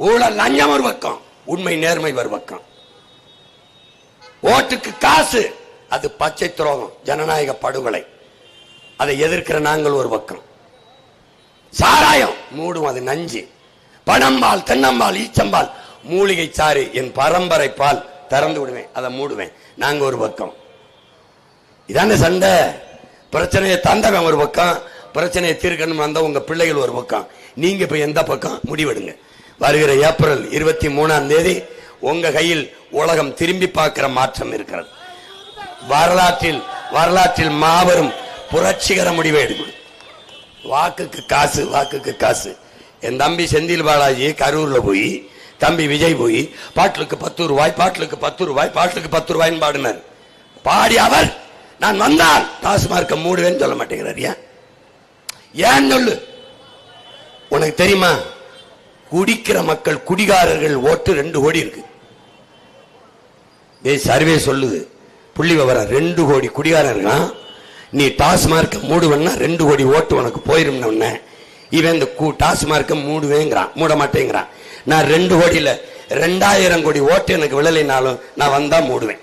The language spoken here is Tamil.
ஊழல் லஞ்சம் ஒரு பக்கம், உண்மை நேர்மை ஒரு பக்கம். ஓட்டுக்கு காசு அது பச்சை துரோகம், ஜனநாயக படுகொலை. அதை எதிர்க்கிற நாங்கள் ஒரு பக்கம். சாராயம் மூடும், அது நஞ்சு. பனம்பால், தென்னம்பால், ஈச்சம்பால், மூலிகை சாறு, என் பரம்பரை பால் திறந்து விடுவேன், அதை மூடுவேன். நாங்க ஒரு பக்கம். இதான சண்டை. பிரச்சனையை தந்தவன் ஒரு பக்கம், பிரச்சனையை தீர்க்கணும் வந்த உங்க பிள்ளைகள் ஒரு பக்கம். நீங்க இப்ப எந்த பக்கம் முடிவெடுங்க. வருகிற ஏப்ரல் 23ஆம் தேதி உங்க கையில் உலகம் திரும்பி பார்க்கிற மாற்றம் இருக்கிறது. வரலாற்றில் மாபெரும் புரட்சிகர முடிவை எடுக்கணும். வாக்குக்கு காசு, வாக்குக்கு காசு. என் தம்பி செந்தில் பாலாஜி கரூர்ல போய், தம்பி விஜய் போய் பாட்டிலுக்கு 10 ரூபாய், பாட்டிலுக்கு 10 ரூபாய், பாட்டிலுக்கு 10 ரூபாய்ன்னு பாடினார். பாடி அவர் நான் வந்தால் டாஸ்மார்க்க மூடுவேன்னு சொல்ல மாட்டேங்கிறார். ஏன் சொல்லு. உனக்கு தெரியுமா, குடிக்கிற மக்கள், குடிகாரர்கள் ஓட்டு 2 கோடி இருக்கு. சர்வே சொல்லுது, புள்ளி விவரம். 2 கோடி குடிகாரர்கள். நீ டாஸ்மார்க்க மூடுவன்னா 2 கோடி ஓட்டு உனக்கு போயிரும். இவன் இந்த டாஸ்மார்க்க மூடுவேங்கிறான், மூட மாட்டேங்கிறான். நான் 2 கோடியில 2000 கோடி ஓட்டு எனக்கு விழலைனாலும் நான் வந்தா மூடுவேன்.